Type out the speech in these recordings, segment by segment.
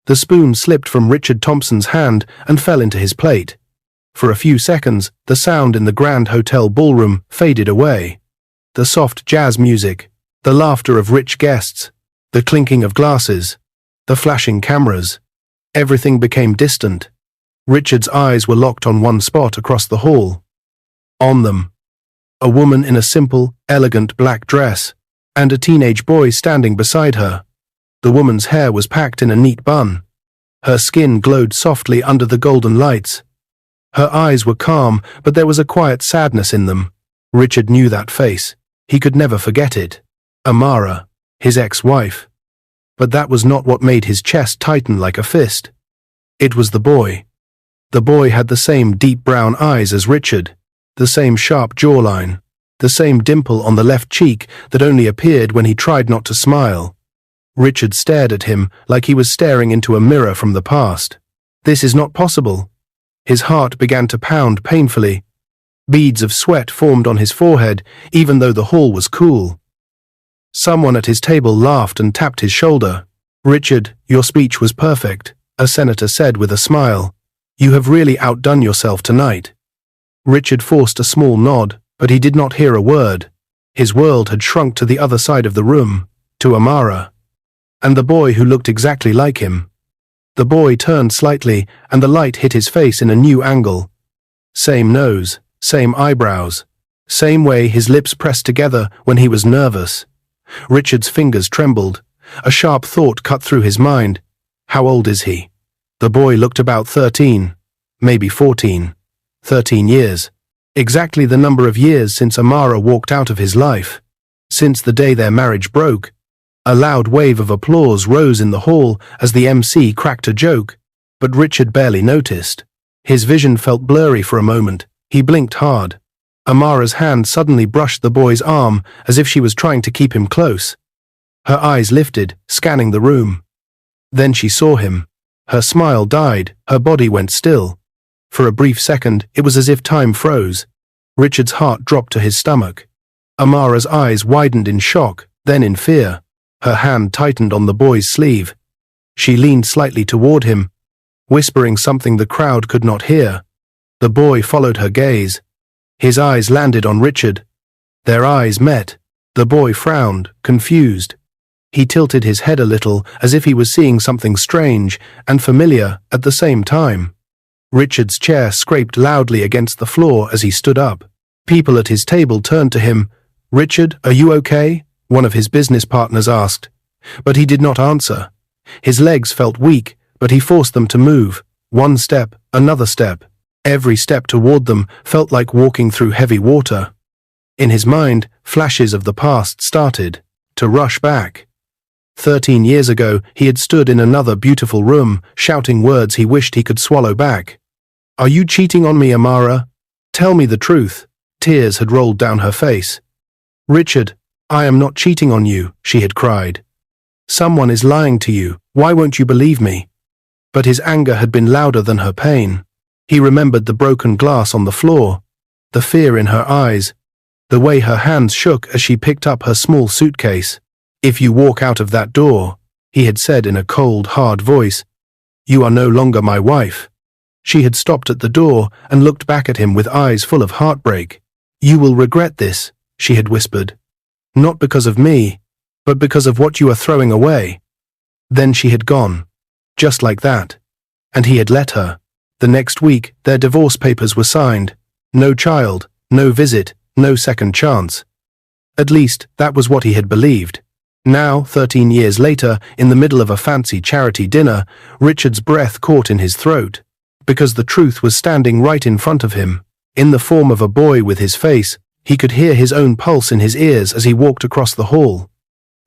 The spoon slipped from Richard Thompson's hand and fell into his plate. For a few seconds, the sound in the Grand Hotel ballroom faded away. The soft jazz music, the laughter of rich guests, the clinking of glasses, the flashing cameras. Everything became distant. Richard's eyes were locked on one spot across the hall. On them, a woman in a simple, elegant black dress, and a teenage boy standing beside her. The woman's hair was packed in a neat bun. Her skin glowed softly under the golden lights. Her eyes were calm, but there was a quiet sadness in them. Richard knew that face. He could never forget it. Amara, his ex-wife. But that was not what made his chest tighten like a fist. It was the boy. The boy had the same deep brown eyes as Richard, the same sharp jawline, the same dimple on the left cheek that only appeared when he tried not to smile. Richard stared at him like he was staring into a mirror from the past. This is not possible. His heart began to pound painfully. Beads of sweat formed on his forehead, even though the hall was cool. Someone at his table laughed and tapped his shoulder. "Richard, your speech was perfect," a senator said with a smile. "You have really outdone yourself tonight." Richard forced a small nod, but he did not hear a word. His world had shrunk to the other side of the room, to Amara. And the boy who looked exactly like him. The boy turned slightly, and the light hit his face in a new angle. Same nose, same eyebrows, same way his lips pressed together when he was nervous. Richard's fingers trembled. A sharp thought cut through his mind. How old is he? The boy looked about 13, maybe 14. 13 years. Exactly the number of years since Amara walked out of his life. Since the day their marriage broke. A loud wave of applause rose in the hall as the MC cracked a joke, but Richard barely noticed. His vision felt blurry for a moment. He blinked hard. Amara's hand suddenly brushed the boy's arm as if she was trying to keep him close. Her eyes lifted, scanning the room. Then she saw him. Her smile died, her body went still. For a brief second, it was as if time froze. Richard's heart dropped to his stomach. Amara's eyes widened in shock, then in fear. Her hand tightened on the boy's sleeve. She leaned slightly toward him, whispering something the crowd could not hear. The boy followed her gaze. His eyes landed on Richard. Their eyes met. The boy frowned, confused. He tilted his head a little, as if he was seeing something strange and familiar at the same time. Richard's chair scraped loudly against the floor as he stood up. People at his table turned to him. "Richard, are you okay?" one of his business partners asked. But he did not answer. His legs felt weak, but he forced them to move. One step, another step. Every step toward them felt like walking through heavy water. In his mind, flashes of the past started to rush back. 13 years ago, he had stood in another beautiful room, shouting words he wished he could swallow back. "Are you cheating on me, Amara? Tell me the truth." Tears had rolled down her face. "Richard, I am not cheating on you," she had cried. "Someone is lying to you. Why won't you believe me?" But his anger had been louder than her pain. He remembered the broken glass on the floor, the fear in her eyes, the way her hands shook as she picked up her small suitcase. "If you walk out of that door," he had said in a cold, hard voice, "you are no longer my wife." She had stopped at the door and looked back at him with eyes full of heartbreak. "You will regret this," she had whispered. "Not because of me, but because of what you are throwing away." Then she had gone. Just like that. And he had let her. The next week, their divorce papers were signed. No child, no visit, no second chance. At least, that was what he had believed. Now, 13 years later, in the middle of a fancy charity dinner, Richard's breath caught in his throat. Because the truth was standing right in front of him. In the form of a boy with his face, he could hear his own pulse in his ears as he walked across the hall.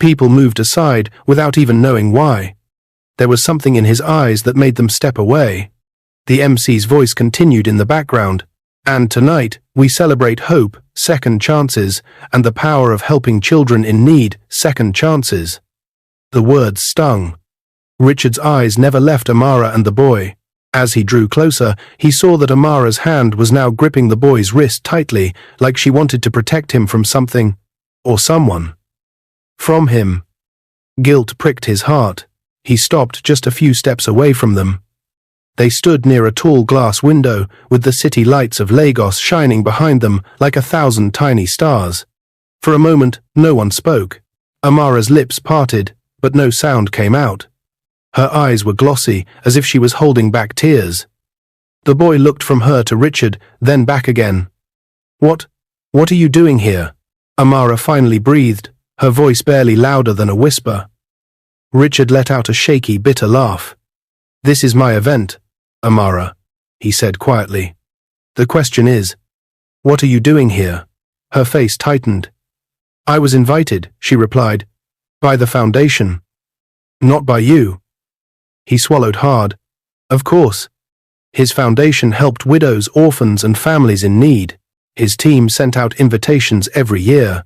People moved aside without even knowing why. There was something in his eyes that made them step away. The MC's voice continued in the background. "And tonight, we celebrate hope, second chances, and the power of helping children in need, second chances." The words stung. Richard's eyes never left Amara and the boy. As he drew closer, he saw that Amara's hand was now gripping the boy's wrist tightly, like she wanted to protect him from something, or someone. From him. Guilt pricked his heart. He stopped just a few steps away from them. They stood near a tall glass window with the city lights of Lagos shining behind them like 1,000 tiny stars. For a moment, no one spoke. Amara's lips parted, but no sound came out. Her eyes were glossy, as if she was holding back tears. The boy looked from her to Richard, then back again. What are you doing here? Amara finally breathed, her voice barely louder than a whisper. Richard let out a shaky, bitter laugh. This is my event, Amara, he said quietly. The question is, what are you doing here? Her face tightened. I was invited, she replied, by the foundation. Not by you. He swallowed hard. Of course. His foundation helped widows, orphans, and families in need. His team sent out invitations every year.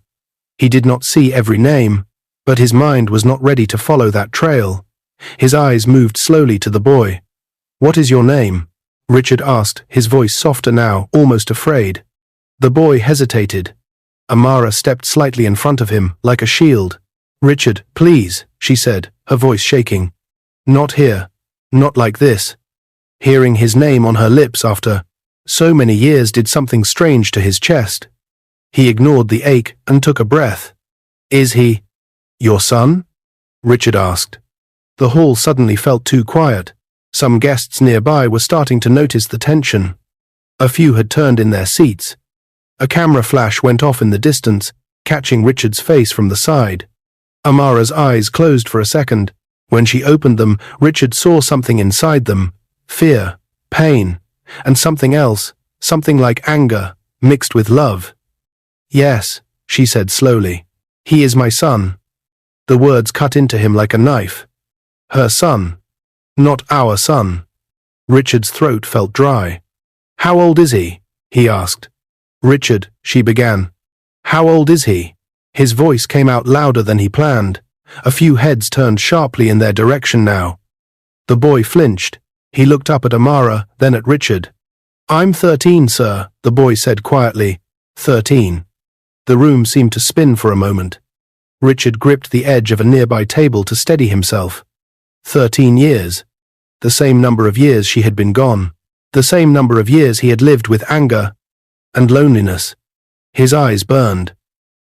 He did not see every name, but his mind was not ready to follow that trail. His eyes moved slowly to the boy. What is your name? Richard asked, his voice softer now, almost afraid. The boy hesitated. Amara stepped slightly in front of him, like a shield. Richard, please, she said, her voice shaking. Not here. Not like this. Hearing his name on her lips after so many years did something strange to his chest. He ignored the ache and took a breath. Is he your son? Richard asked. The hall suddenly felt too quiet. Some guests nearby were starting to notice the tension. A few had turned in their seats. A camera flash went off in the distance, catching Richard's face from the side. Amara's eyes closed for a second. When she opened them, Richard saw something inside them. Fear, pain, and something else, something like anger, mixed with love. Yes, she said slowly. He is my son. The words cut into him like a knife. Her son. Not our son. Richard's throat felt dry. How old is he? He asked. Richard, she began. How old is he? His voice came out louder than he planned. A few heads turned sharply in their direction now. The boy flinched. He looked up at Amara, then at Richard. I'm 13, sir, the boy said quietly. 13. The room seemed to spin for a moment. Richard gripped the edge of a nearby table to steady himself. 13 years. The same number of years she had been gone. The same number of years he had lived with anger and loneliness. His eyes burned.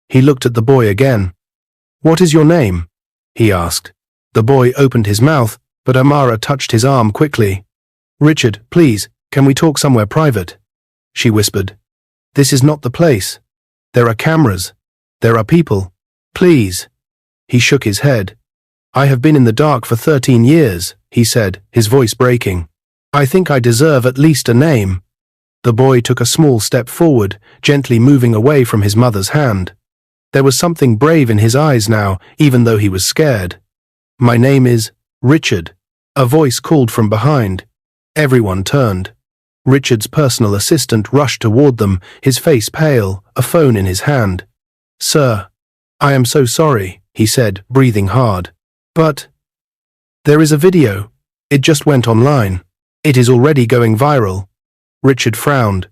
He looked at the boy again. What is your name? He asked. The boy opened his mouth, but Amara touched his arm quickly. Richard, please, can we talk somewhere private? She whispered. This is not the place. There are cameras. There are people. Please. He shook his head. I have been in the dark for 13 years, he said, his voice breaking. I think I deserve at least a name. The boy took a small step forward, gently moving away from his mother's hand. There was something brave in his eyes now, even though he was scared. My name is Richard. A voice called from behind. Everyone turned. Richard's personal assistant rushed toward them, his face pale, a phone in his hand. Sir, I am so sorry, he said, breathing hard. But there is a video. It just went online. It is already going viral. Richard frowned.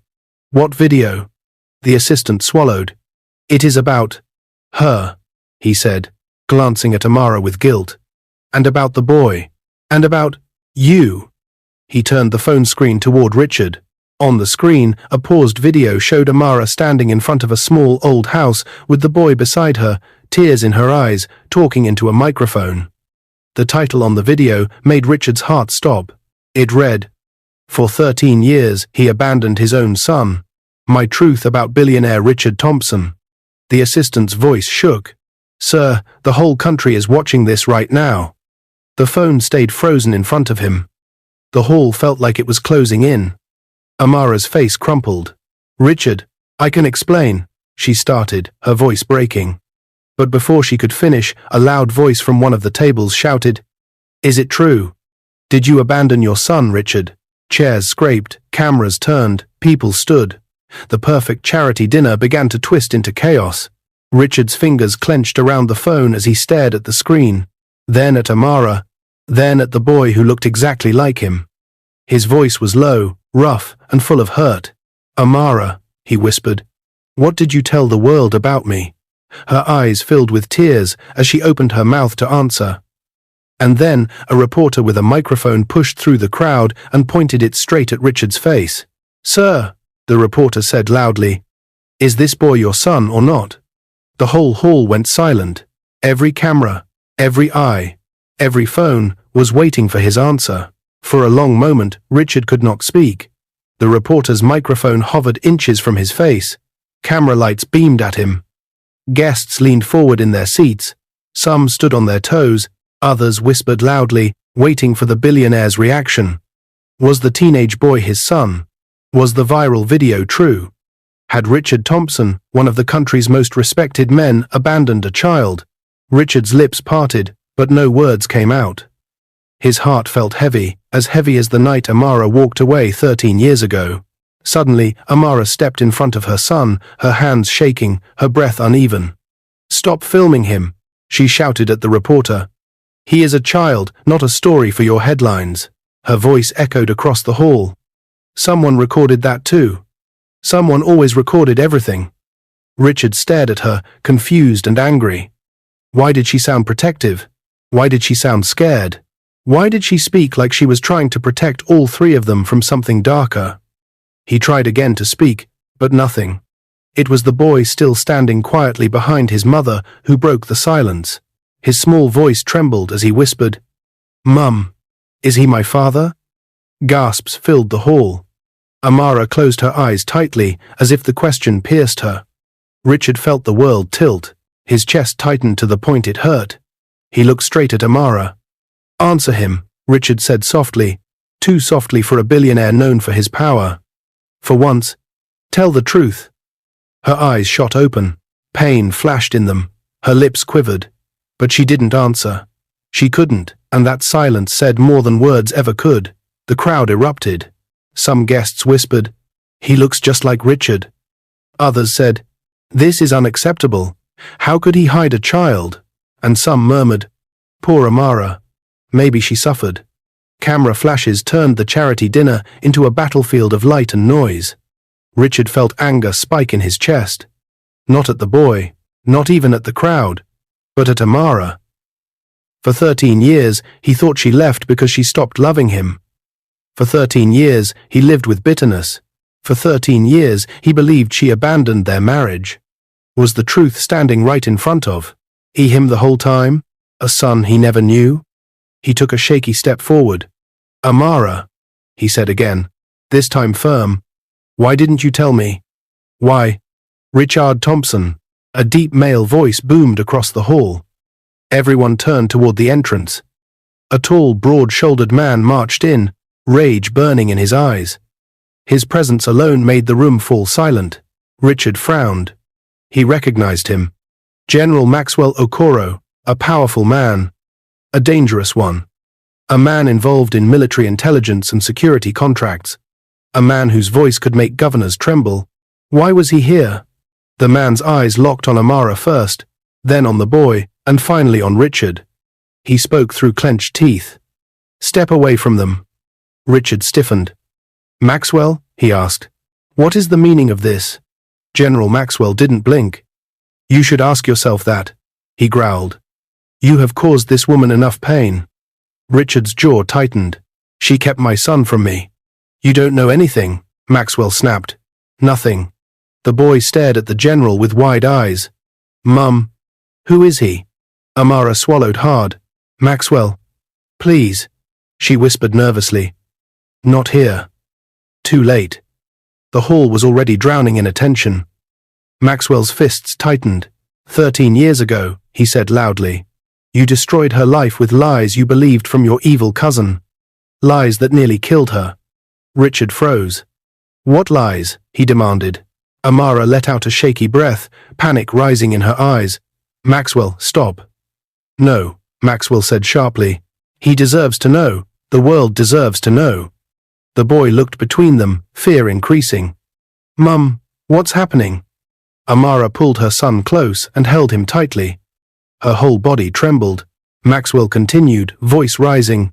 What video? The assistant swallowed. It is about her, he said, glancing at Amara with guilt. And about the boy. And about you. He turned the phone screen toward Richard. On the screen, a paused video showed Amara standing in front of a small old house with the boy beside her, tears in her eyes, talking into a microphone. The title on the video made Richard's heart stop. It read, For 13 years, he abandoned his own son. My truth about billionaire Richard Thompson. The assistant's voice shook. Sir, the whole country is watching this right now. The phone stayed frozen in front of him. The hall felt like it was closing in. Amara's face crumpled. Richard, I can explain, she started, her voice breaking. But before she could finish, a loud voice from one of the tables shouted, Is it true? Did you abandon your son, Richard? Chairs scraped, cameras turned, people stood. The perfect charity dinner began to twist into chaos. Richard's fingers clenched around the phone as he stared at the screen, then at Amara, then at the boy who looked exactly like him. His voice was low, rough, and full of hurt. Amara, he whispered, what did you tell the world about me? Her eyes filled with tears as she opened her mouth to answer. And then a reporter with a microphone pushed through the crowd and pointed it straight at Richard's face. "Sir," the reporter said loudly, "is this boy your son or not?" The whole hall went silent. Every camera, every eye, every phone was waiting for his answer. For a long moment, Richard could not speak. The reporter's microphone hovered inches from his face. Camera lights beamed at him. Guests leaned forward in their seats. Some stood on their toes, others whispered loudly, waiting for the billionaire's reaction. Was the teenage boy his son? Was the viral video true? Had Richard Thompson, one of the country's most respected men, abandoned a child? Richard's lips parted, but no words came out. His heart felt heavy as the night Amara walked away 13 years ago. Suddenly, Amara stepped in front of her son, her hands shaking, her breath uneven. "Stop filming him," she shouted at the reporter. "He is a child, not a story for your headlines." Her voice echoed across the hall. Someone recorded that too. Someone always recorded everything. Richard stared at her, confused and angry. Why did she sound protective? Why did she sound scared? Why did she speak like she was trying to protect all three of them from something darker? He tried again to speak, but nothing. It was the boy still standing quietly behind his mother who broke the silence. His small voice trembled as he whispered, "Mum, is he my father?" Gasps filled the hall. Amara closed her eyes tightly, as if the question pierced her. Richard felt the world tilt. His chest tightened to the point it hurt. He looked straight at Amara. "Answer him," Richard said softly, too softly for a billionaire known for his power. "For once, tell the truth." Her eyes shot open. Pain flashed in them. Her lips quivered. But she didn't answer. She couldn't, and that silence said more than words ever could. The crowd erupted. Some guests whispered, "He looks just like Richard." Others said, "This is unacceptable. How could he hide a child?" And some murmured, "Poor Amara. Maybe she suffered." Camera flashes turned the charity dinner into a battlefield of light and noise. Richard felt anger spike in his chest. Not at the boy, not even at the crowd, but at Amara. For 13 years, he thought she left because she stopped loving him. For 13 years, he lived with bitterness. For 13 years, he believed she abandoned their marriage. Was the truth standing right in front of him the whole time? A son he never knew? He took a shaky step forward. "Amara," he said again, this time firm. "Why didn't you tell me?" "Why?" "Richard Thompson." A deep male voice boomed across the hall. Everyone turned toward the entrance. A tall, broad-shouldered man marched in, rage burning in his eyes. His presence alone made the room fall silent. Richard frowned. He recognized him. General Maxwell Okoro, a powerful man. A dangerous one. A man involved in military intelligence and security contracts. A man whose voice could make governors tremble. Why was he here? The man's eyes locked on Amara first, then on the boy, and finally on Richard. He spoke through clenched teeth. "Step away from them." Richard stiffened. "Maxwell?" he asked. "What is the meaning of this?" General Maxwell didn't blink. "You should ask yourself that," he growled. "You have caused this woman enough pain." Richard's jaw tightened. "She kept my son from me." "You don't know anything," Maxwell snapped. "Nothing." The boy stared at the general with wide eyes. "Mum, who is he?" Amara swallowed hard. "Maxwell, please," she whispered nervously. "Not here." Too late. The hall was already drowning in attention. Maxwell's fists tightened. 13 years ago, he said loudly. "You destroyed her life with lies you believed from your evil cousin. Lies that nearly killed her." Richard froze. "What lies?" he demanded. Amara let out a shaky breath, panic rising in her eyes. "Maxwell, stop." "No," Maxwell said sharply. "He deserves to know. The world deserves to know." The boy looked between them, fear increasing. "Mum, what's happening?" Amara pulled her son close and held him tightly. Her whole body trembled. Maxwell continued, voice rising.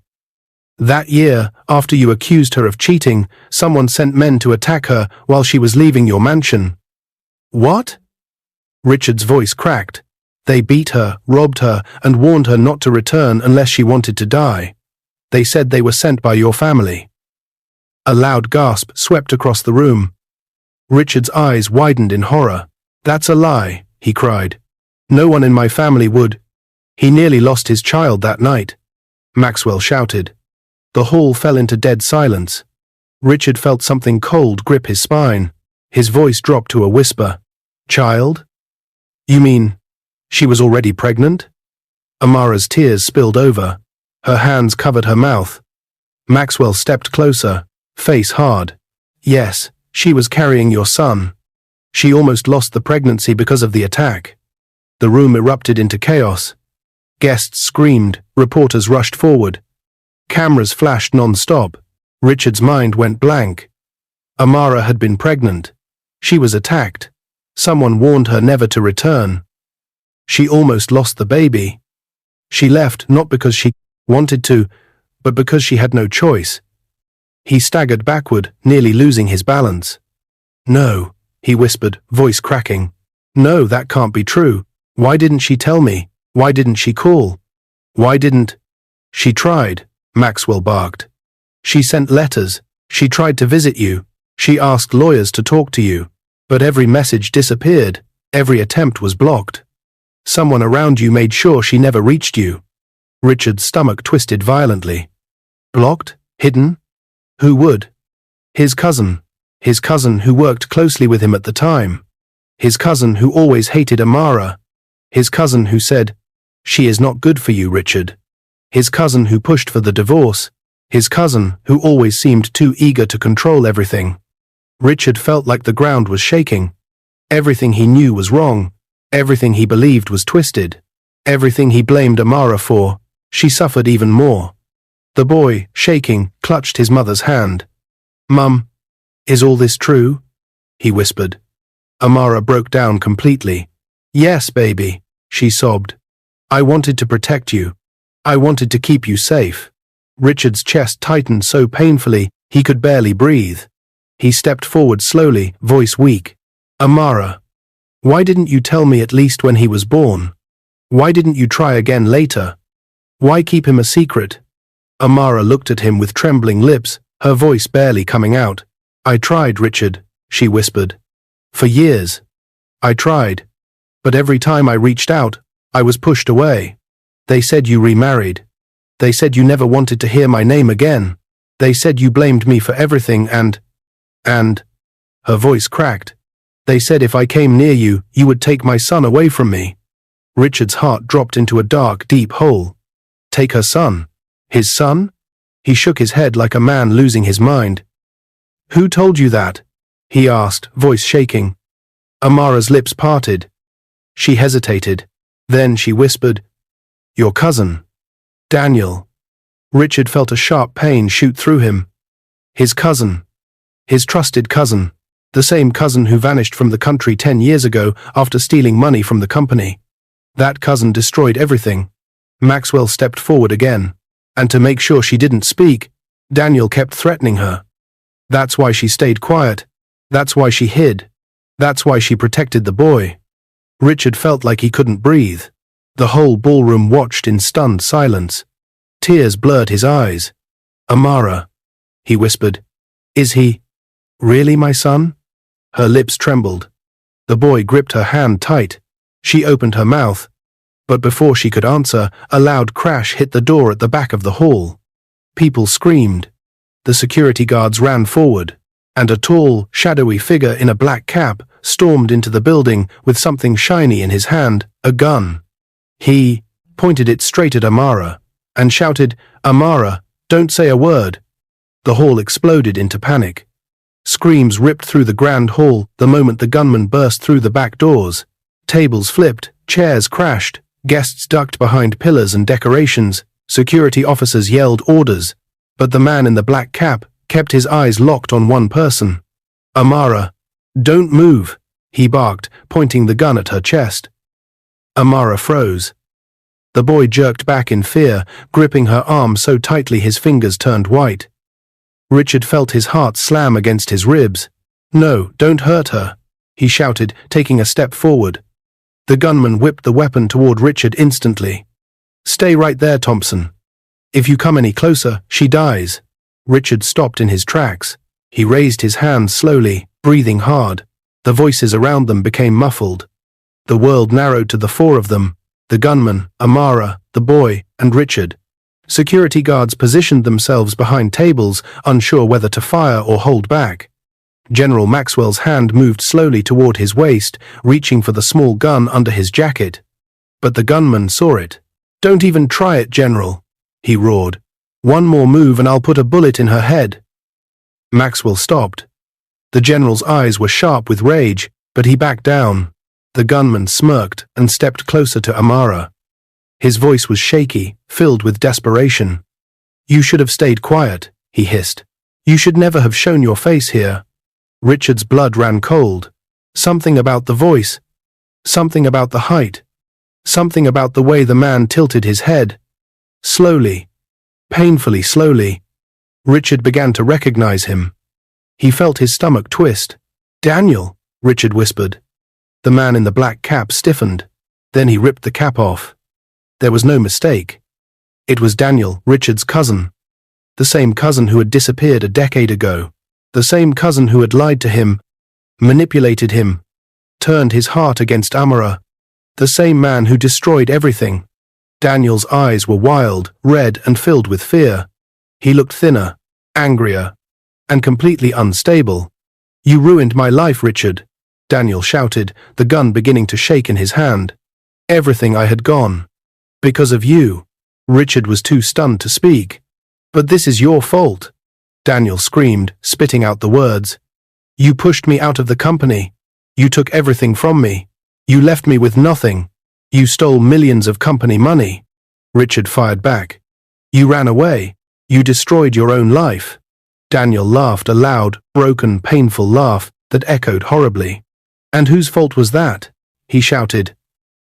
"That year, after you accused her of cheating, someone sent men to attack her while she was leaving your mansion." "What?" Richard's voice cracked. They beat her, robbed her, and warned her not to return unless she wanted to die. They said they were sent by your family." A loud gasp swept across the room. Richard's eyes widened in horror. "That's a lie," he cried. "No one in my family would." "He nearly lost his child that night," Maxwell shouted. The hall fell into dead silence. Richard felt something cold grip his spine. His voice dropped to a whisper. "Child? You mean she was already pregnant?" Amara's tears spilled over. Her hands covered her mouth. Maxwell stepped closer, face hard. "Yes, she was carrying your son. She almost lost the pregnancy because of the attack." The room erupted into chaos. Guests screamed, reporters rushed forward. Cameras flashed non-stop. Richard's mind went blank. Amara had been pregnant. She was attacked. Someone warned her never to return. She almost lost the baby. She left not because she wanted to, but because she had no choice. He staggered backward, nearly losing his balance. "No," he whispered, voice cracking. "No, that can't be true. Why didn't she tell me? Why didn't she call? Why didn't—" "She tried," Maxwell barked. "She sent letters. She tried to visit you. She asked lawyers to talk to you. But every message disappeared. Every attempt was blocked. Someone around you made sure she never reached you." Richard's stomach twisted violently. "Blocked? Hidden? Who would?" "His cousin. His cousin who worked closely with him at the time. His cousin who always hated Amara. His cousin who said, 'She is not good for you, Richard.' His cousin who pushed for the divorce. His cousin who always seemed too eager to control everything." Richard felt like the ground was shaking. Everything he knew was wrong. Everything he believed was twisted. Everything he blamed Amara for, she suffered even more. The boy, shaking, clutched his mother's hand. "Mum, is all this true?" he whispered. Amara broke down completely. "Yes, baby," she sobbed. "I wanted to protect you. I wanted to keep you safe." Richard's chest tightened so painfully he could barely breathe. He stepped forward slowly, voice weak. "Amara, why didn't you tell me at least when he was born? Why didn't you try again later? Why keep him a secret?" Amara looked at him with trembling lips, her voice barely coming out. "I tried, Richard," she whispered. "For years. I tried. But every time I reached out, I was pushed away. They said you remarried. They said you never wanted to hear my name again. They said you blamed me for everything and, her voice cracked. They said if I came near you, you would take my son away from me." Richard's heart dropped into a dark, deep hole. Take her son? His son? He shook his head like a man losing his mind. "Who told you that?" he asked, voice shaking. Amara's lips parted. She hesitated. Then she whispered, "Your cousin, Daniel." Richard felt a sharp pain shoot through him. His cousin. His trusted cousin. The same cousin who vanished from the country 10 years ago after stealing money from the company. That cousin destroyed everything. Maxwell stepped forward again. And to make sure she didn't speak, Daniel kept threatening her. That's why she stayed quiet. That's why she hid. That's why she protected the boy. Richard felt like he couldn't breathe. The whole ballroom watched in stunned silence. Tears blurred his eyes. "Amara," he whispered. "Is he really my son?" Her lips trembled. The boy gripped her hand tight. She opened her mouth. But before she could answer, a loud crash hit the door at the back of the hall. People screamed. The security guards ran forward, and a tall, shadowy figure in a black cap stormed into the building with something shiny in his hand, a gun. He pointed it straight at Amara and shouted, "Amara, don't say a word." The hall exploded into panic. Screams ripped through the grand hall the moment the gunman burst through the back doors. Tables flipped, chairs crashed, guests ducked behind pillars and decorations, security officers yelled orders, but the man in the black cap kept his eyes locked on one person. "Amara, don't move," he barked, pointing the gun at her chest. Amara froze. The boy jerked back in fear, gripping her arm so tightly his fingers turned white. Richard felt his heart slam against his ribs. "No, don't hurt her," he shouted, taking a step forward. The gunman whipped the weapon toward Richard instantly. "Stay right there, Thompson. If you come any closer, she dies." Richard stopped in his tracks. He raised his hands slowly, breathing hard. The voices around them became muffled. The world narrowed to the four of them: the gunman, Amara, the boy, and Richard. Security guards positioned themselves behind tables, unsure whether to fire or hold back. General Maxwell's hand moved slowly toward his waist, reaching for the small gun under his jacket. But the gunman saw it. "Don't even try it, General," he roared. "One more move and I'll put a bullet in her head." Maxwell stopped. The general's eyes were sharp with rage, but he backed down. The gunman smirked and stepped closer to Amara. His voice was shaky, filled with desperation. "You should have stayed quiet," he hissed. "You should never have shown your face here." Richard's blood ran cold. Something about the voice. Something about the height. Something about the way the man tilted his head. Slowly, painfully slowly, Richard began to recognize him. He felt his stomach twist. "Daniel," Richard whispered. The man in the black cap stiffened. Then he ripped the cap off. There was no mistake. It was Daniel, Richard's cousin. The same cousin who had disappeared a decade ago. The same cousin who had lied to him, manipulated him, turned his heart against Amara. The same man who destroyed everything. Daniel's eyes were wild, red, and filled with fear. He looked thinner, angrier, and completely unstable. "You ruined my life, Richard," Daniel shouted, the gun beginning to shake in his hand. "Everything I had gone. Because of you." Richard was too stunned to speak. "But this is your fault," Daniel screamed, spitting out the words. "You pushed me out of the company. You took everything from me. You left me with nothing. You stole millions of company money." Richard fired back. "You ran away. You destroyed your own life." Daniel laughed, a loud, broken, painful laugh that echoed horribly. "And whose fault was that?" he shouted.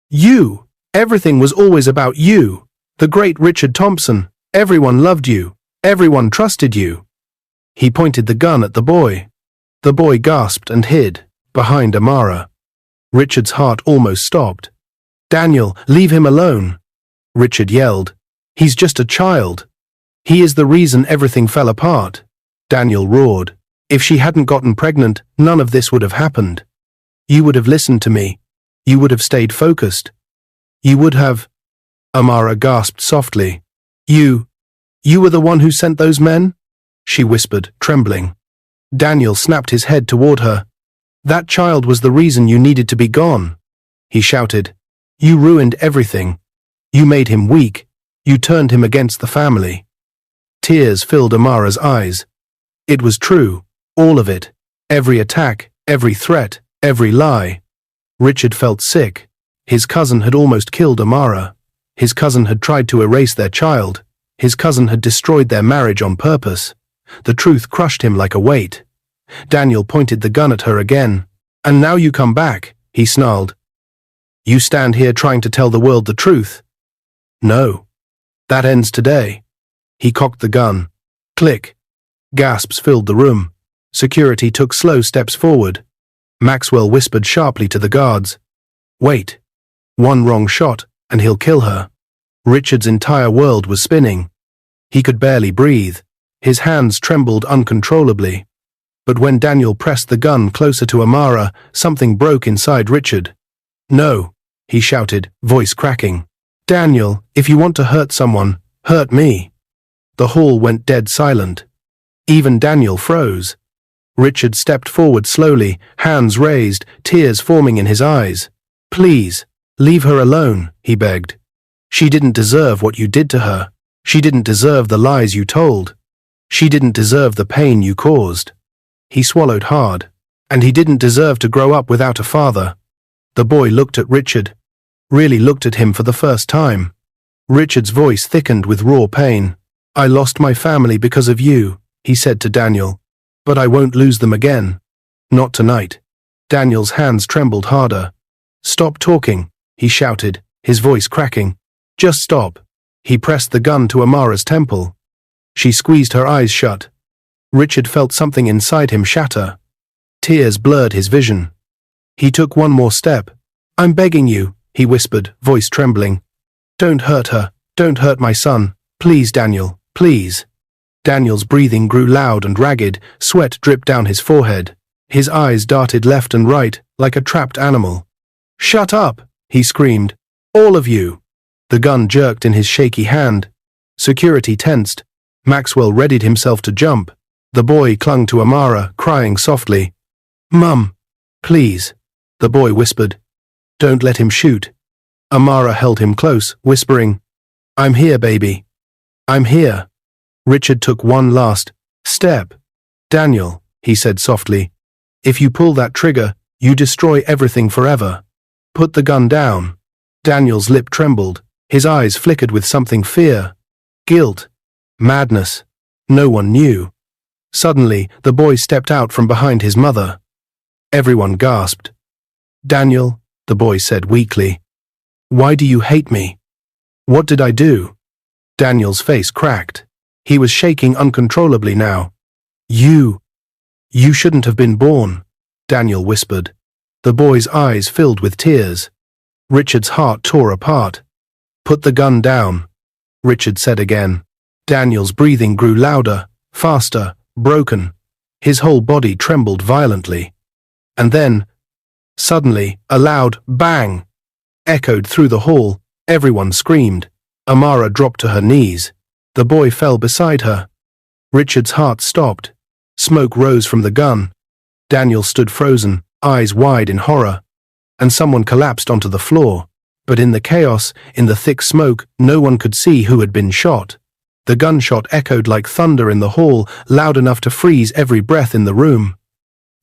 "You! Everything was always about you. The great Richard Thompson. Everyone loved you. Everyone trusted you." He pointed the gun at the boy. The boy gasped and hid, behind Amara. Richard's heart almost stopped. "Daniel, leave him alone," Richard yelled. "He's just a child. He is the reason everything fell apart." Daniel roared. "If she hadn't gotten pregnant, none of this would have happened. You would have listened to me. You would have stayed focused. You would have—" Amara gasped softly. You were the one who sent those men?" she whispered, trembling. Daniel snapped his head toward her. "That child was the reason you needed to be gone," he shouted. "You ruined everything. You made him weak. You turned him against the family." Tears filled Amara's eyes. It was true, all of it. Every attack, every threat, every lie. Richard felt sick. His cousin had almost killed Amara. His cousin had tried to erase their child. His cousin had destroyed their marriage on purpose. The truth crushed him like a weight. Daniel pointed the gun at her again. "And now you come back," he snarled. "You stand here trying to tell the world the truth." "No. That ends today." He cocked the gun. Click. Gasps filled the room. Security took slow steps forward. Maxwell whispered sharply to the guards. "Wait. One wrong shot, and he'll kill her." Richard's entire world was spinning. He could barely breathe. His hands trembled uncontrollably. But when Daniel pressed the gun closer to Amara, something broke inside Richard. "No," he shouted, voice cracking. "Daniel, if you want to hurt someone, hurt me." The hall went dead silent. Even Daniel froze. Richard stepped forward slowly, hands raised, tears forming in his eyes. "Please, leave her alone," he begged. "She didn't deserve what you did to her. She didn't deserve the lies you told. She didn't deserve the pain you caused." He swallowed hard. And he didn't deserve to grow up without a father. The boy looked at Richard. Really looked at him for the first time. Richard's voice thickened with raw pain. "I lost my family because of you," he said to Daniel. "But I won't lose them again. Not tonight." Daniel's hands trembled harder. "Stop talking," he shouted, his voice cracking. "Just stop." He pressed the gun to Amara's temple. She squeezed her eyes shut. Richard felt something inside him shatter. Tears blurred his vision. He took one more step. I'm begging you, he whispered, voice trembling. Don't hurt her. Don't hurt my son. Please, Daniel, please. Daniel's breathing grew loud and ragged, sweat dripped down his forehead. His eyes darted left and right, like a trapped animal. Shut up, he screamed. All of you. The gun jerked in his shaky hand. Security tensed. Maxwell readied himself to jump. The boy clung to Amara, crying softly. Mum, please, the boy whispered. Don't let him shoot. Amara held him close, whispering, I'm here, baby. I'm here. Richard took one last step. Daniel, he said softly, if you pull that trigger, you destroy everything forever. Put the gun down. Daniel's lip trembled. His eyes flickered with something: fear, guilt, madness. No one knew. Suddenly, the boy stepped out from behind his mother. Everyone gasped. Daniel, the boy said weakly, why do you hate me? What did I do? Daniel's face cracked. He was shaking uncontrollably now. You shouldn't have been born, Daniel whispered. The boy's eyes filled with tears. Richard's heart tore apart. Put the gun down, Richard said again. Daniel's breathing grew louder, faster, broken. His whole body trembled violently. And then, suddenly, a loud bang echoed through the hall. Everyone screamed. Amara dropped to her knees. The boy fell beside her. Richard's heart stopped. Smoke rose from the gun. Daniel stood frozen, eyes wide in horror. And someone collapsed onto the floor. But in the chaos, in the thick smoke, no one could see who had been shot. The gunshot echoed like thunder in the hall, loud enough to freeze every breath in the room.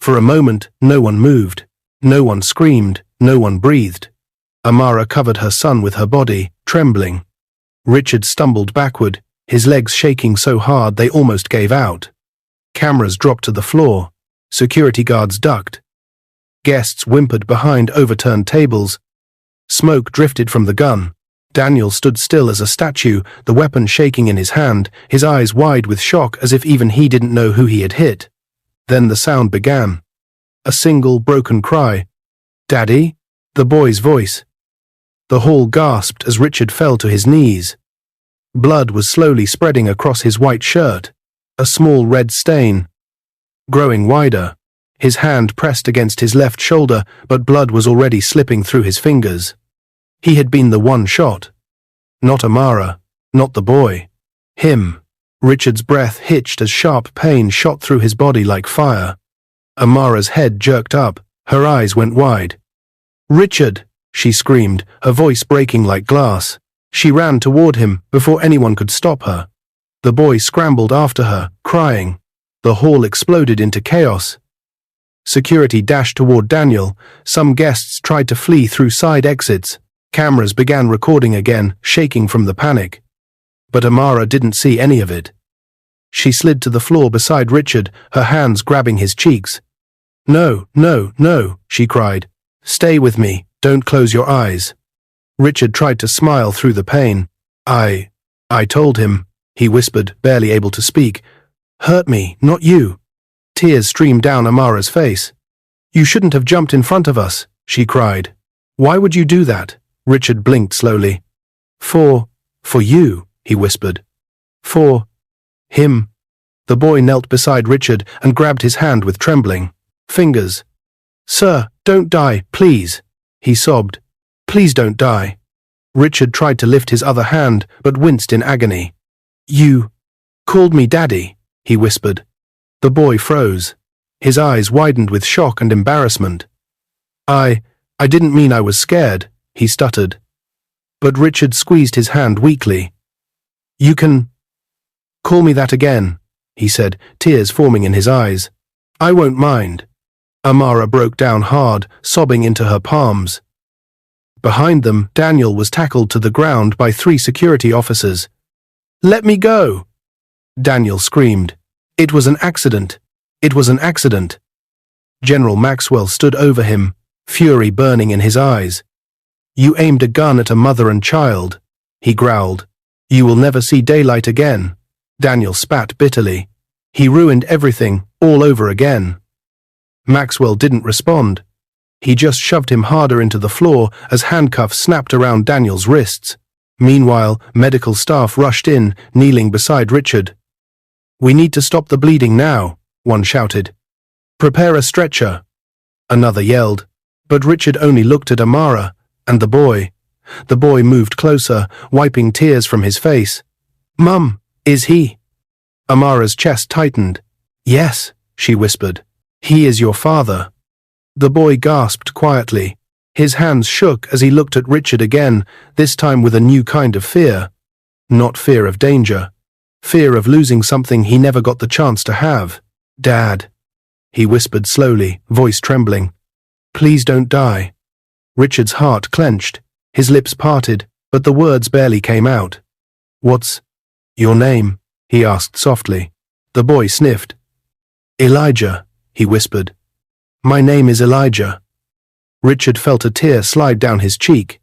For a moment, no one moved. No one screamed. No one breathed. Amara covered her son with her body, trembling. Richard stumbled backward, his legs shaking so hard they almost gave out. Cameras dropped to the floor. Security guards ducked. Guests whimpered behind overturned tables. Smoke drifted from the gun. Daniel stood still as a statue, the weapon shaking in his hand, his eyes wide with shock as if even he didn't know who he had hit. Then the sound began. A single broken cry. Daddy? The boy's voice. The hall gasped as Richard fell to his knees. Blood was slowly spreading across his white shirt, a small red stain. Growing wider. His hand pressed against his left shoulder, but blood was already slipping through his fingers. He had been the one shot. Not Amara, not the boy. Him. Richard's breath hitched as sharp pain shot through his body like fire. Amara's head jerked up, her eyes went wide. Richard, she screamed, her voice breaking like glass. She ran toward him before anyone could stop her. The boy scrambled after her, crying. The hall exploded into chaos. Security dashed toward Daniel. Some guests tried to flee through side exits. Cameras began recording again, shaking from the panic. But Amara didn't see any of it. She slid to the floor beside Richard, her hands grabbing his cheeks. No, no, no, she cried. Stay with me, don't close your eyes. Richard tried to smile through the pain. I told him, he whispered, barely able to speak. Hurt me, not you. Tears streamed down Amara's face. You shouldn't have jumped in front of us, she cried. Why would you do that? Richard blinked slowly. For you, he whispered. For him. The boy knelt beside Richard and grabbed his hand with trembling fingers. Sir, don't die, please, he sobbed. Please don't die. Richard tried to lift his other hand, but winced in agony. You called me Daddy, he whispered. The boy froze. His eyes widened with shock and embarrassment. I didn't mean I was scared, he stuttered. But Richard squeezed his hand weakly. You can call me that again, he said, tears forming in his eyes. I won't mind. Amara broke down hard, sobbing into her palms. Behind them, Daniel was tackled to the ground by 3 security officers. Let me go! Daniel screamed. It was an accident. It was an accident. General Maxwell stood over him, fury burning in his eyes. You aimed a gun at a mother and child, he growled. You will never see daylight again. Daniel spat bitterly. He ruined everything, all over again. Maxwell didn't respond. He just shoved him harder into the floor as handcuffs snapped around Daniel's wrists. Meanwhile, medical staff rushed in, kneeling beside Richard. "We need to stop the bleeding now," one shouted. "Prepare a stretcher," another yelled. But Richard only looked at Amara and the boy. The boy moved closer, wiping tears from his face. "Mum, is he?" Amara's chest tightened. "Yes," she whispered. "He is your father." The boy gasped quietly. His hands shook as he looked at Richard again, this time with a new kind of fear. Not fear of danger. Fear of losing something he never got the chance to have. "Dad," he whispered slowly, voice trembling. "Please don't die." Richard's heart clenched. His lips parted, but the words barely came out. "What's your name?" he asked softly. The boy sniffed. "Elijah," he whispered. "My name is Elijah." Richard felt a tear slide down his cheek.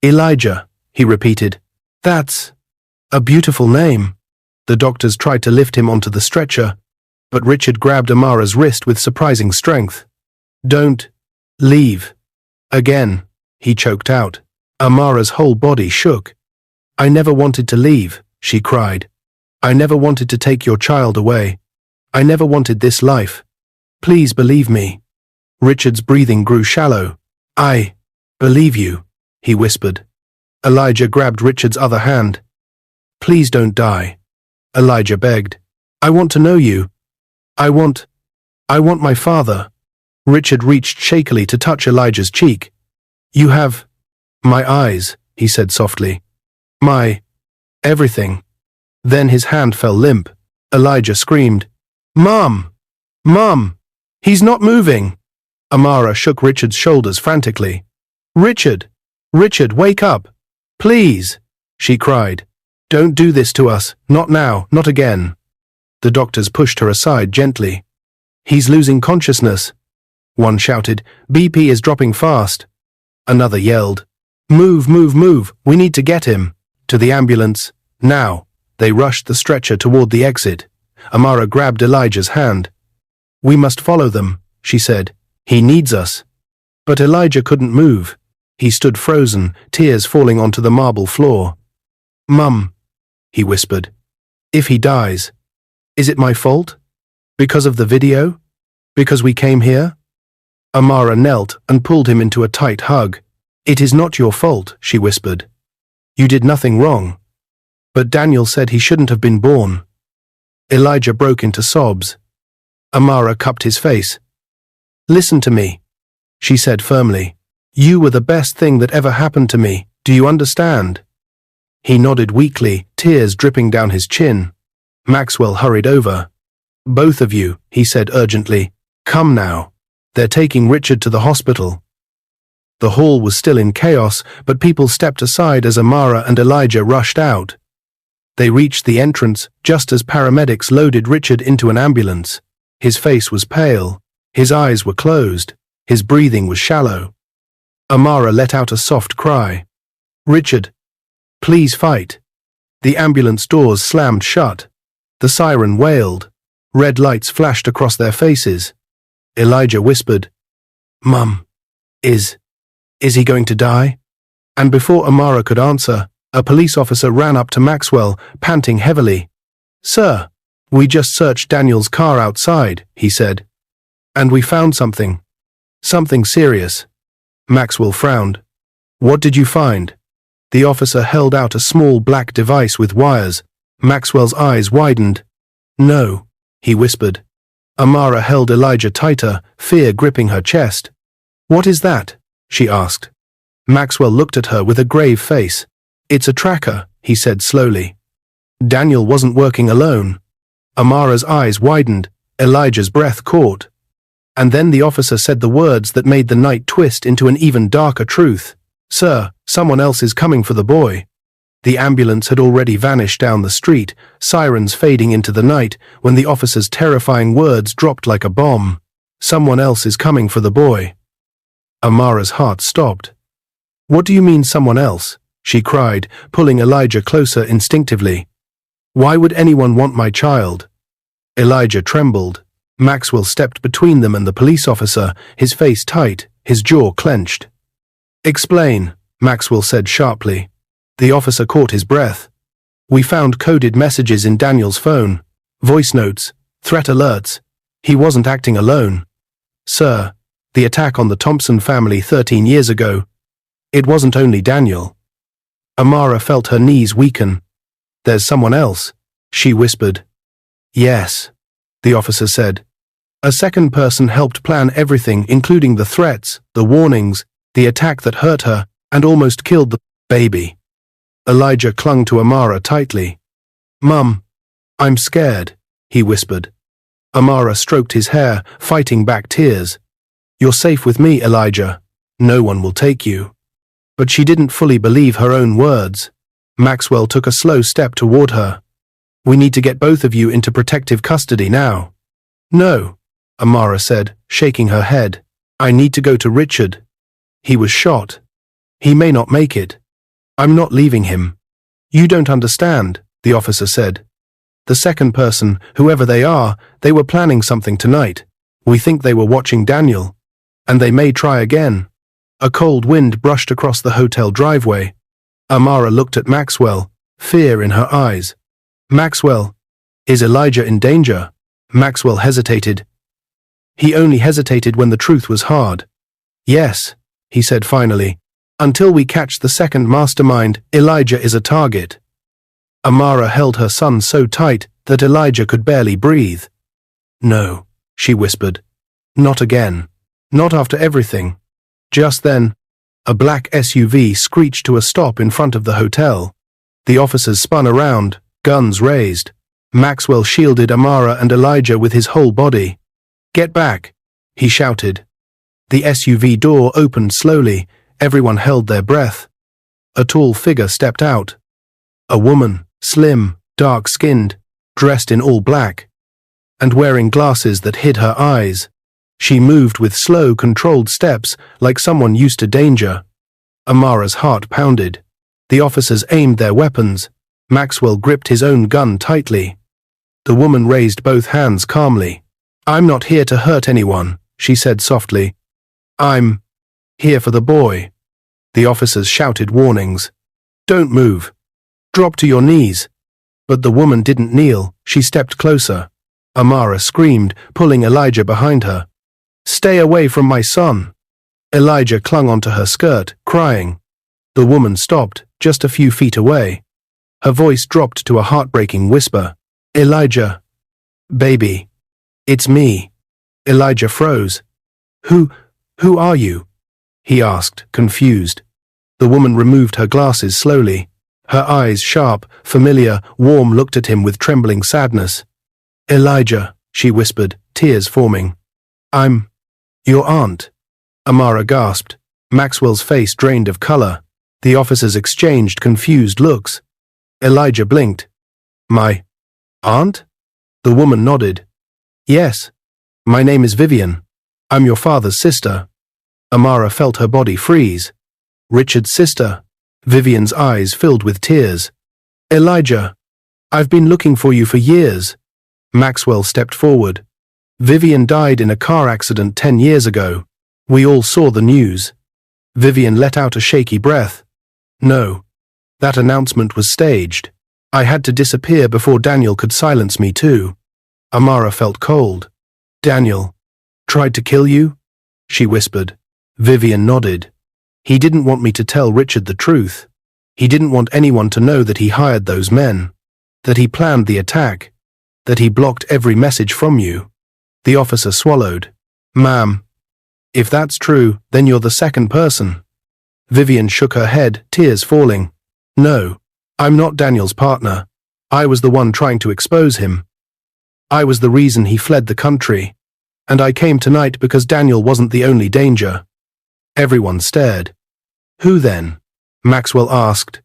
"Elijah," he repeated. "That's a beautiful name." The doctors tried to lift him onto the stretcher, but Richard grabbed Amara's wrist with surprising strength. "Don't leave." Again, he choked out. Amara's whole body shook. "I never wanted to leave," she cried. "I never wanted to take your child away. I never wanted this life. Please believe me." Richard's breathing grew shallow. "I believe you," he whispered. Elijah grabbed Richard's other hand. "Please don't die," Elijah begged. "I want to know you. I want my father." Richard reached shakily to touch Elijah's cheek. "You have my eyes," he said softly. "My everything." Then his hand fell limp. Elijah screamed, "Mom! Mom! He's not moving!" Amara shook Richard's shoulders frantically. "Richard! Richard, wake up! Please!" she cried. "Don't do this to us, not now, not again." The doctors pushed her aside gently. "He's losing consciousness," one shouted. "BP is dropping fast." Another yelled, "Move, move, move, we need to get him." "To the ambulance, now." They rushed the stretcher toward the exit. Amara grabbed Elijah's hand. "We must follow them," she said. "He needs us." But Elijah couldn't move. He stood frozen, tears falling onto the marble floor. "Mum," he whispered. "If he dies, is it my fault? Because of the video? Because we came here?" Amara knelt and pulled him into a tight hug. "It is not your fault," she whispered. "You did nothing wrong. But Daniel said he shouldn't have been born." Elijah broke into sobs. Amara cupped his face. "Listen to me," she said firmly. "You were the best thing that ever happened to me. Do you understand?" He nodded weakly, tears dripping down his chin. Maxwell hurried over. "Both of you," he said urgently. "Come now. They're taking Richard to the hospital." The hall was still in chaos, but people stepped aside as Amara and Elijah rushed out. They reached the entrance just as paramedics loaded Richard into an ambulance. His face was pale. His eyes were closed. His breathing was shallow. Amara let out a soft cry. "Richard, please fight." The ambulance doors slammed shut. The siren wailed. Red lights flashed across their faces. Elijah whispered, "Mum, is he going to die?" And before Amara could answer, a police officer ran up to Maxwell, panting heavily. "Sir, we just searched Daniel's car outside," he said. "And we found something. Something serious." Maxwell frowned. "What did you find?" The officer held out a small black device with wires. Maxwell's eyes widened. "No," he whispered. Amara held Elijah tighter, fear gripping her chest. "What is that?" she asked. Maxwell looked at her with a grave face. "It's a tracker," he said slowly. Daniel wasn't working alone. Amara's eyes widened. Elijah's breath caught. And then the officer said the words that made the night twist into an even darker truth. "Sir, someone else is coming for the boy." The ambulance had already vanished down the street, sirens fading into the night, when the officer's terrifying words dropped like a bomb. "Someone else is coming for the boy." Amara's heart stopped. "What do you mean, someone else?" she cried, pulling Elijah closer instinctively. "Why would anyone want my child?" Elijah trembled. Maxwell stepped between them and the police officer, his face tight. his jaw clenched. "Explain," Maxwell said sharply. The officer caught his breath. "We found coded messages in Daniel's phone, voice notes, threat alerts. He wasn't acting alone. Sir, the attack on the Thompson family 13 years ago, it wasn't only Daniel." Amara felt her knees weaken. "There's someone else," she whispered. "Yes," the officer said. "A second person helped plan everything, including the threats, the warnings, the attack that hurt her and almost killed the baby." Elijah clung to Amara tightly. "Mum, I'm scared," he whispered. Amara stroked his hair, fighting back tears. "You're safe with me, Elijah. No one will take you." But she didn't fully believe her own words. Maxwell took a slow step toward her. "We need to get both of you into protective custody now." "No," Amara said, shaking her head. "I need to go to Richard. He was shot. He may not make it. I'm not leaving him." "You don't understand," the officer said. "The second person, whoever they are, they were planning something tonight. We think they were watching Daniel. And they may try again." A cold wind brushed across the hotel driveway. Amara looked at Maxwell, fear in her eyes. "Maxwell, is Elijah in danger?" Maxwell hesitated. He only hesitated when the truth was hard. "Yes," he said finally. "Until we catch the second mastermind, Elijah is a target." Amara held her son so tight that Elijah could barely breathe. "No," she whispered. "Not again. Not after everything." Just then, a black SUV screeched to a stop in front of the hotel. The officers spun around, guns raised. Maxwell shielded Amara and Elijah with his whole body. "Get back," he shouted. The SUV door opened slowly. Everyone held their breath. A tall figure stepped out. A woman, slim, dark-skinned, dressed in all black, and wearing glasses that hid her eyes. She moved with slow, controlled steps, like someone used to danger. Amara's heart pounded. The officers aimed their weapons. Maxwell gripped his own gun tightly. The woman raised both hands calmly. "I'm not here to hurt anyone," she said softly. "I'm here for the boy." The officers shouted warnings. "Don't move. Drop to your knees." But the woman didn't kneel. She stepped closer. Amara screamed, pulling Elijah behind her. "Stay away from my son." Elijah clung onto her skirt, crying. The woman stopped, just a few feet away. Her voice dropped to a heartbreaking whisper. "Elijah. Baby. It's me." Elijah froze. Who are you?" he asked, confused. The woman removed her glasses slowly. Her eyes, sharp, familiar, warm, looked at him with trembling sadness. "Elijah," she whispered, tears forming. "I'm your aunt." Amara gasped. Maxwell's face drained of color. The officers exchanged confused looks. Elijah blinked. "My aunt?" The woman nodded. "Yes. My name is Vivian. I'm your father's sister." Amara felt her body freeze. "Richard's sister?" Vivian's eyes filled with tears. "Elijah, I've been looking for you for years." Maxwell stepped forward. "Vivian died in a car accident 10 years ago. We all saw the news." Vivian let out a shaky breath. "No. That announcement was staged. I had to disappear before Daniel could silence me too." Amara felt cold. "Daniel tried to kill you?" she whispered. Vivian nodded. "He didn't want me to tell Richard the truth. He didn't want anyone to know that he hired those men, that he planned the attack, that he blocked every message from you." The officer swallowed. "Ma'am, if that's true, then you're the second person." Vivian shook her head, tears falling. "No, I'm not Daniel's partner. I was the one trying to expose him. I was the reason he fled the country. And I came tonight because Daniel wasn't the only danger." Everyone stared. "Who then?" Maxwell asked.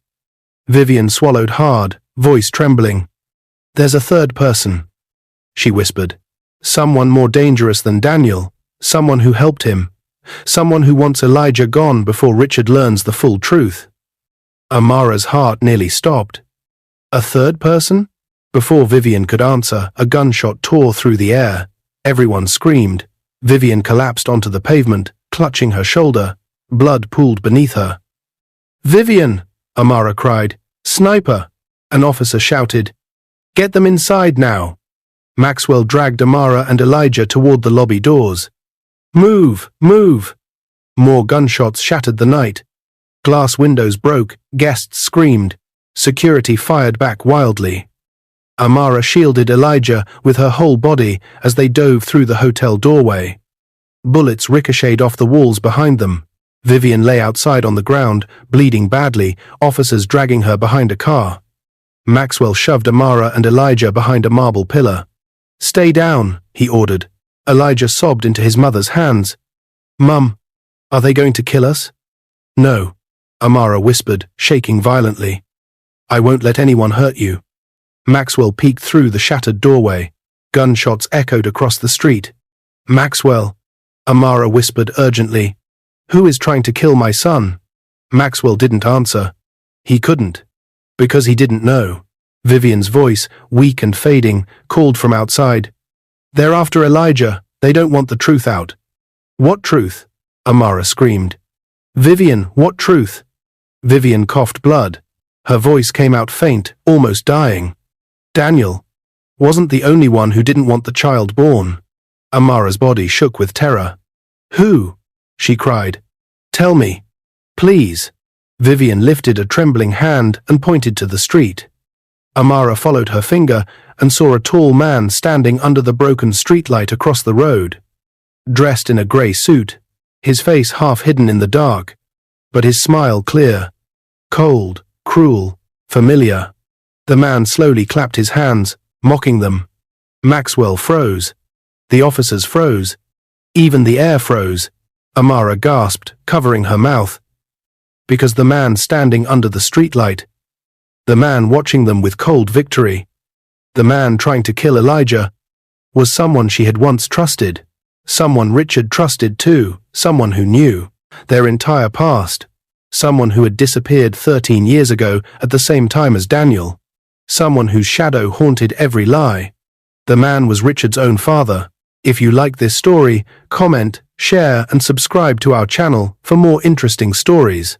Vivian swallowed hard, voice trembling. "There's a third person," she whispered. "Someone more dangerous than Daniel, someone who helped him, someone who wants Elijah gone before Richard learns the full truth." Amara's heart nearly stopped. "A third person?" Before Vivian could answer, a gunshot tore through the air. Everyone screamed. Vivian collapsed onto the pavement, clutching her shoulder. Blood pooled beneath her. "Vivian!" Amara cried. "Sniper!" An officer shouted. "Get them inside now!" Maxwell dragged Amara and Elijah toward the lobby doors. "Move! Move!" More gunshots shattered the night. Glass windows broke, guests screamed. Security fired back wildly. Amara shielded Elijah with her whole body as they dove through the hotel doorway. Bullets ricocheted off the walls behind them. Vivian lay outside on the ground, bleeding badly, officers dragging her behind a car. Maxwell shoved Amara and Elijah behind a marble pillar. "Stay down," he ordered. Elijah sobbed into his mother's hands. "Mum, are they going to kill us?" "No," Amara whispered, shaking violently. "I won't let anyone hurt you." Maxwell peeked through the shattered doorway. Gunshots echoed across the street. "Maxwell," Amara whispered urgently. "Who is trying to kill my son?" Maxwell didn't answer. He couldn't. Because he didn't know. Vivian's voice, weak and fading, called from outside. "They're after Elijah. They don't want the truth out." "What truth?" Amara screamed. "Vivian, what truth?" Vivian coughed blood. Her voice came out faint, almost dying. "Daniel wasn't the only one who didn't want the child born." Amara's body shook with terror. "Who?" she cried. "Tell me. Please." Vivian lifted a trembling hand and pointed to the street. Amara followed her finger and saw a tall man standing under the broken streetlight across the road. Dressed in a grey suit, his face half hidden in the dark, but his smile clear. Cold, cruel, familiar. The man slowly clapped his hands, mocking them. Maxwell froze. The officers froze. Even the air froze. Amara gasped, covering her mouth. Because the man standing under the streetlight, the man watching them with cold victory, the man trying to kill Elijah, was someone she had once trusted, someone Richard trusted too, someone who knew their entire past, someone who had disappeared 13 years ago at the same time as Daniel, someone whose shadow haunted every lie. The man was Richard's own father. If you like this story, comment, share and subscribe to our channel for more interesting stories.